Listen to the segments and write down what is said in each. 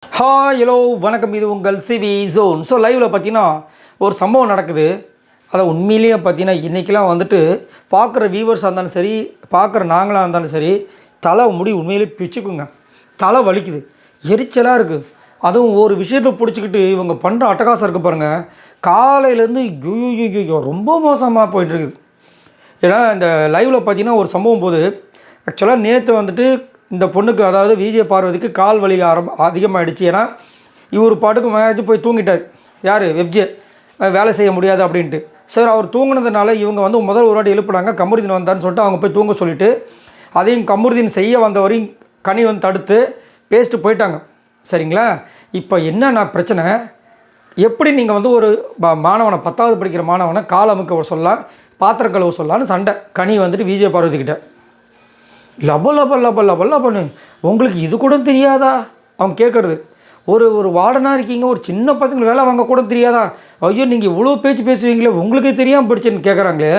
Hi hello வணக்கம். இது உங்கள் சிவி ஜோன். ஸோ லைவில் பார்த்தீங்கன்னா ஒரு சம்பவம் நடக்குது. அதை உண்மையிலேயே பார்த்தீங்கன்னா இன்றைக்கெலாம் வந்துட்டு பார்க்குற வியூவர்ஸாக இருந்தாலும் சரி, பார்க்குற நாங்களாக இருந்தாலும் சரி, தலை முடி உண்மையிலே பிச்சுக்குங்க. தலை வலிக்குது, எரிச்சலாக இருக்குது. அதுவும் ஒரு விஷயத்தை பிடிச்சிக்கிட்டு இவங்க பண்ணுற அட்டகாசம் இருக்குது பாருங்கள். காலையிலேருந்து ஐயோ ரொம்ப மோசமாக போயிட்டுருக்குது. ஏன்னா இந்த லைவில் பார்த்தீங்கன்னா ஒரு சம்பவம் போது ஆக்சுவலாக நேற்று வந்துட்டு இந்த பொண்ணுக்கு, அதாவது விஜய் பார்வதிக்கு கால் வலி அதிகமாகிடுச்சு. ஏன்னா இவர் பாட்டுக்கு மேட்ச்சு போய் தூங்கிட்டார். யார்? வெப்ஜே. வேலை செய்ய முடியாது அப்படின்ட்டு. சார் அவர் தூங்கினதுனால இவங்க வந்து முதல் ஒரு வாட்டி எழுப்புனாங்க. கமருதீன் வந்தான்னு சொல்லிட்டு அவங்க போய் தூங்க சொல்லிவிட்டு, அதையும் கமருதீன் செய்ய வந்தவரையும் கனி வந்து தடுத்து பேசிட்டு போயிட்டாங்க. சரிங்களா? இப்போ என்ன பிரச்சனை, எப்படி நீங்கள் வந்து ஒரு மாணவனை 10வது படிக்கிற மாணவனை கால் அமுக்க சொல்லலாம், பாத்திரம் கழுவ சொல்லலான்னு சண்டை கனி வந்துட்டு விஜய் பார்வதிக்கிட்ட. லப லப லப லப லபன்னு உங்களுக்கு இது கூட தெரியாதா அவங்க கேட்குறது. ஒரு வார்டனாக இருக்கீங்க, ஒரு சின்ன பசங்களை வேலை வாங்க கூட தெரியாதா? ஐயோ நீங்கள் இவ்வளோ பேச்சு பேசுவீங்களே, உங்களுக்கே தெரியாமல் படிச்சேன்னு கேட்குறாங்களே.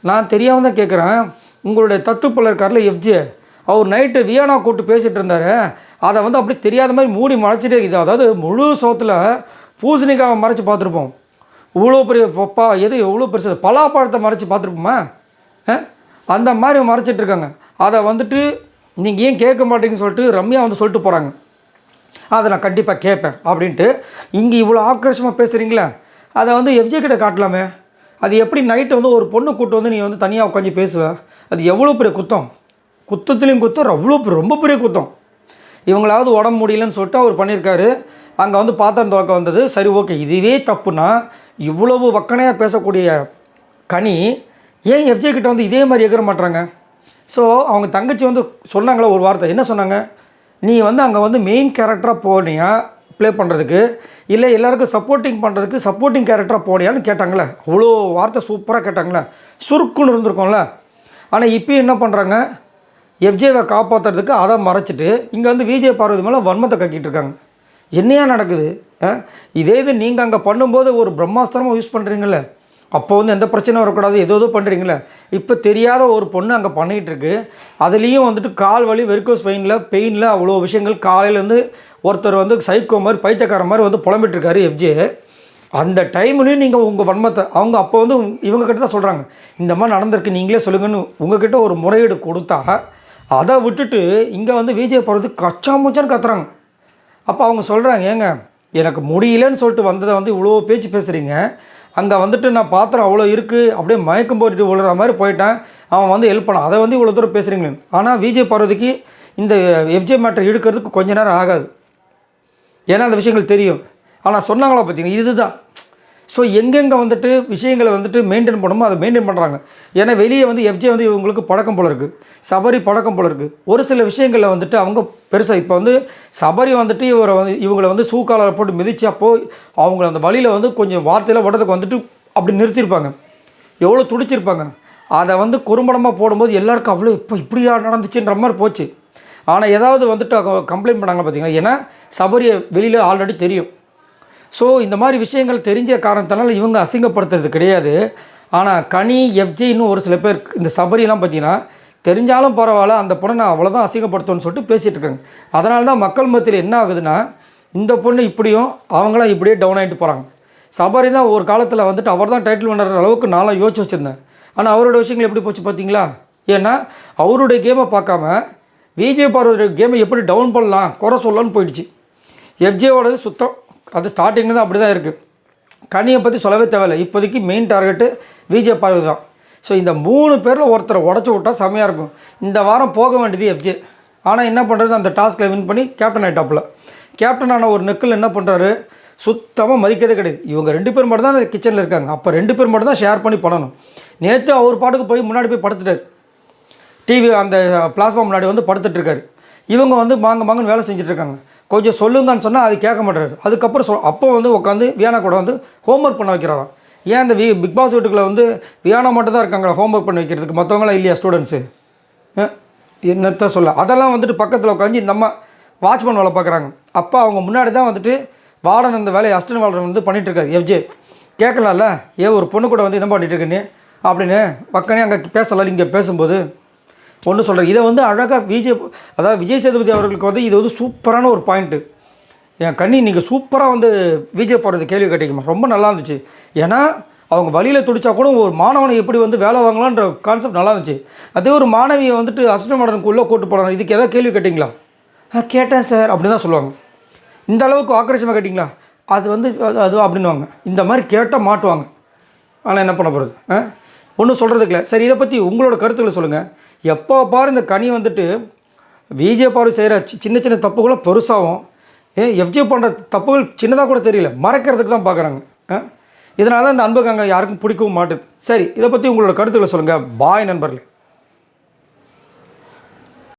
நான் தெரியாமல் தான் கேட்குறேன். உங்களுடைய தத்துப்பள்ள இருக்கார்ல எஃப்ஜே, அவர் நைட்டு வியானா கூப்பிட்டு பேசிகிட்டு இருந்தார். அதை வந்து அப்படி தெரியாத மாதிரி மூடி மறைச்சிட்டே இருக்குது. அதாவது முழு சோத்தில் பூசணிக்காவை மறைச்சி பார்த்துருப்போம். இவ்வளோ பெரிய பப்பா எது எவ்வளோ பெருசு பலாப்பழத்தை மறைச்சி பார்த்துருப்போமா? அந்த மாதிரி மறைச்சிட்ருக்காங்க. அதை வந்துட்டு நீங்கள் ஏன் கேட்க மாட்டீங்கன்னு சொல்லிட்டு ரம்யா வந்து சொல்லிட்டு போகிறாங்க. அதை நான் கண்டிப்பாக கேட்பேன் அப்படின்ட்டு. இங்கே இவ்வளோ ஆக்ரோஷமாக பேசுகிறீங்களே, அதை வந்து எஃப்ஜே கிட்ட காட்டலாமே. அது எப்படி நைட்டு வந்து ஒரு பொண்ணு கூட்டு வந்து நீ வந்து தனியாக உட்காந்து பேசுவேன்? அது எவ்வளோ பெரிய குத்தம். குத்தத்துலேயும் குத்தம், ரொம்ப பெரிய குத்தம். இவங்களாவது உடம்பு முடியலன்னு சொல்லிட்டு அவர் பண்ணியிருக்காரு. அங்கே வந்து பாத்திரம் துவக்க வந்தது. சரி, ஓகே, இதுவே தப்புனா இவ்வளவு வக்கனையாக பேசக்கூடிய கனி ஏன் எஃப்ஜே கிட்ட வந்து இதே மாதிரி எகிற மாட்டுறாங்க? ஸோ அவங்க தங்கச்சி வந்து சொன்னாங்களே ஒரு வார்த்தை, என்ன சொன்னாங்க, நீ வந்து அங்கே வந்து மெயின் கேரக்டராக போனியா ப்ளே பண்ணுறதுக்கு, இல்லை எல்லாருக்கும் சப்போர்ட்டிங் கேரக்டராக போனியான்னு கேட்டாங்களே. அவ்வளோ வார்த்தை சூப்பராக கேட்டாங்களே, சுருக்குன்னு இருந்திருக்கோம்ல. ஆனால் இப்போயும் என்ன பண்ணுறாங்க, எஃப்ஜேவை காப்பாற்றுறதுக்கு அதை மறைச்சிட்டு இங்கே வந்து விஜய் பார்வதி மேலே வன்மத்தை கக்கிட்டு இருக்காங்க. என்னையா நடக்குது? இதே இது நீங்கள் அங்கே பண்ணும்போது ஒரு பிரம்மாஸ்திரமாக யூஸ் பண்ணுறீங்களே, அப்போ வந்து எந்த பிரச்சனையும் வரக்கூடாது, ஏதோ பண்ணுறீங்களே. இப்போ தெரியாத ஒரு பொண்ணு அங்கே பண்ணிகிட்ருக்கு. அதுலேயும் வந்துட்டு கால் வலி, வெரிகோஸ் பெயினில் அவ்வளோ விஷயங்கள். காலையிலேருந்து ஒருத்தர் வந்து சைக்கோ மாதிரி பைத்தியக்கார மாதிரி வந்து புலம்பிட்டுருக்காரு எஃப்ஜே. அந்த டைம்லேயும் நீங்கள் உங்கள் வன்மத்தை அவங்க அப்போ வந்து இவங்கக்கிட்ட தான் சொல்கிறாங்க, இந்த மாதிரி நடந்திருக்கு நீங்களே சொல்லுங்கன்னு உங்ககிட்ட ஒரு முறையீடு கொடுத்தா, அதை விட்டுட்டு இங்கே வந்து விஜய் போகிறது கச்சா முச்சான்னு கத்துறாங்க. அப்போ அவங்க சொல்கிறாங்க, ஏங்க எனக்கு முடியலன்னு சொல்லிட்டு வந்ததை வந்து இவ்வளோ பேச்சு பேசுகிறீங்க, அங்கே வந்துட்டு நான் பாத்திரம் அவ்வளோ இருக்குது, அப்படியே மயக்கம் போட்டுட்டு விழுற மாதிரி போயிட்டேன், அவன் வந்து ஹெல்ப் பண்ணான், அதை வந்து இவ்வளோ தூரம் பேசுகிறீங்க. ஆனால் விஜய் பார்வதிக்கு இந்த எஃப்ஜே மேட்டர் இழுக்கிறதுக்கு கொஞ்ச நேரம் ஆகாது. ஏன்னா அந்த விஷயங்கள் தெரியும். ஆனால் சொன்னாங்களா பார்த்தீங்கன்னா இதுதான். ஸோ எங்கெங்கே வந்துட்டு விஷயங்களை வந்துட்டு மெயின்டைன் பண்ணணுமோ அதை மெயின்டைன் பண்ணுறாங்க. ஏன்னா வெளியே வந்து எஃப்ஜே வந்து இவங்களுக்கு பழக்கம் போல் இருக்குது, சபரி பழக்கம் போல் இருக்குது. ஒரு சில விஷயங்களில் வந்துட்டு அவங்க பெருசாக இப்போ வந்து சபரி வந்துட்டு இவங்களை வந்து சூக்கால போட்டு மிதிச்சப்போ அவங்கள அந்த வழியில் வந்து கொஞ்சம் வார்த்தையில் விடுறதுக்கு வந்துட்டு அப்படி நிறுத்தியிருப்பாங்க, எவ்வளோ துடிச்சிருப்பாங்க. அதை வந்து குறும்படமாக போடும்போது எல்லாருக்கும் அவ்வளோ இப்போ இப்படியா நடந்துச்சுன்ற மாதிரி போச்சு. ஆனால் ஏதாவது வந்துட்டு கம்ப்ளைண்ட் பண்ணாங்க பார்த்தீங்கன்னா, ஏன்னா சபரியை வெளியில் ஆல்ரெடி தெரியும். ஸோ இந்த மாதிரி விஷயங்கள் தெரிஞ்ச காரணத்தினால இவங்க அசிங்கப்படுத்துறது கிடையாது. ஆனால் கனி, எஃப்ஜே, இன்னும் ஒரு சில பேர் இந்த சபரியெல்லாம் பார்த்தீங்கன்னா தெரிஞ்சாலும் பரவாயில்ல, அந்த பொண்ணை நான் அவ்வளோதான் அசிங்கப்படுத்தணும்னு சொல்லிட்டு பேசிகிட்டு இருக்காங்க. அதனால தான் மக்கள் மத்தியில் என்ன ஆகுதுன்னா, இந்த பொண்ணு இப்படியும் அவங்களாம் இப்படியே டவுன் ஆகிட்டு போகிறாங்க. சபரி தான் ஒரு காலத்தில் வந்துட்டு அவர் தான் டைட்டில் வின்னர் அளவுக்கு நான்லாம் யோசிச்சு வச்சுருந்தேன். ஆனால் அவரோட விஷயங்கள் எப்படி போச்சு பார்த்தீங்களா? ஏன்னா அவருடைய கேமை பார்க்காம விஜய் பார்வதியோட கேமை எப்படி டவுன் பண்ணலாம், குறை சொல்லலான்னு போயிடுச்சு. எஃப்ஜேவோடது சுத்தம், அது ஸ்டார்டிங்கில் தான் அப்படி தான் இருக்குது. கனியை பற்றி சொல்லவே தேவையில்லை. இப்போதைக்கு மெயின் டார்கெட்டு விஜய் பார்வதி தான். ஸோ இந்த 3 பேரில் ஒருத்தரை உடச்சி விட்டால் செம்மையாக இருக்கும். இந்த வாரம் போக வேண்டியது எஃப்ஜே. ஆனால் என்ன பண்ணுறது, அந்த டாஸ்கில் வின் பண்ணி கேப்டன் ஆகிட்டாப்பில். கேப்டன் ஆன ஒரு நெக்கில் என்ன பண்ணுறாரு, சுத்தமாக மதிக்கிறதே கிடையாது. இவங்க 2 பேர் மட்டும் தான் அந்த கிச்சனில் இருக்காங்க. அப்போ 2 பேர் மட்டும் தான் ஷேர் பண்ணி பண்ணணும். நேற்று அவர் பாட்டுக்கு போய் முன்னாடி போய் படுத்துட்டார், டிவி அந்த பிளாஸ்மா முன்னாடி வந்து படுத்துட்ருக்காரு. இவங்க வந்து மாங்கன்னு வேலை செஞ்சிட்ருக்காங்க. கொஞ்சம் சொல்லுங்கன்னு சொன்னால் அது கேட்க மாட்டாரு. அதுக்கப்புறம் அப்போ வந்து உட்காந்து வியானா கூட வந்து ஹோம்ஒர்க் பண்ண வைக்கிறாராம். ஏன் அந்த பிக் பாஸ் வீட்டுக்குள்ளே வந்து வியானா மட்டும் தான் இருக்காங்களா ஹோம்ஒர்க் பண்ண வைக்கிறதுக்கு, மற்றவங்களாம் இல்லையா ஸ்டூடெண்ட்ஸு? என்னத்த சொல்ல, அதெல்லாம் வந்துட்டு பக்கத்தில் உட்காந்து இந்த அம்மா வாட்ச்மேன் வேலை பார்க்குறாங்க. அப்போ அவங்க முன்னாடி தான் வந்துட்டு வார்டன் அந்த வேலையை அசிஸ்டன்ட் வார்டன் வந்து பண்ணிகிட்ருக்காரு எஃப்ஜே. கேட்கலாம்ல, ஏன் ஒரு பொண்ணு கூட வந்து என்ன பண்ணிகிட்ருக்கேன்னு அப்படின்னு பக்கனே அங்கே பேசலாம். இங்கே பேசும்போது ஒன்று சொல்கிறேன், இதை வந்து அழகாக அதாவது விஜய் சேதுபதி அவர்களுக்கு வந்து இது வந்து சூப்பரான ஒரு பாயிண்ட்டு. என் கண்ணி நீங்கள் சூப்பராக வந்து விஜய் போடுறது கேள்வி கேட்டீங்கம்மா, ரொம்ப நல்லா இருந்துச்சு. ஏன்னா அவங்க வழியில் துடிச்சா கூட ஒரு மாணவனை எப்படி வந்து வேலை வாங்கலான்ற கான்செப்ட் நல்லா இருந்துச்சு. அதே ஒரு மாணவியை வந்துட்டு அசிஸ்டன்ட் மாடனுக்கு உள்ளே கூட்டு போனாங்க, இதுக்கு எதாவது கேள்வி கேட்டிங்களா? கேட்டேன் சார் அப்படி தான் சொல்லுவாங்க. இந்த அளவுக்கு ஆக்ரோஷமாக கேட்டிங்களா? அது வந்து அது அப்படின்வாங்க. இந்த மாதிரி கேட்டால் மாட்டுவாங்க. ஆனால் என்ன பண்ண போகிறது? ஒன்றும் சொல்கிறதுக்கு இல்லை. சரி, இதை பற்றி உங்களோட கருத்துக்களை சொல்லுங்கள். எப்போ பாரு இந்த கனி வந்துட்டு விஜய் பாரு செய்கிற சின்ன சின்ன தப்புகளும் பெருசாகும், எஃப்ஜே பண்ணுற தப்புகள் சின்னதாக கூட தெரியல, மறைக்கிறதுக்கு தான் பார்க்குறாங்க. இதனால தான் இந்த அன்புக்கு அங்கே யாருக்கும் பிடிக்கவும் மாட்டுது. சரி, இதை பற்றி உங்களோட கருத்துக்களை சொல்லுங்கள். பாய் நண்பர்களே.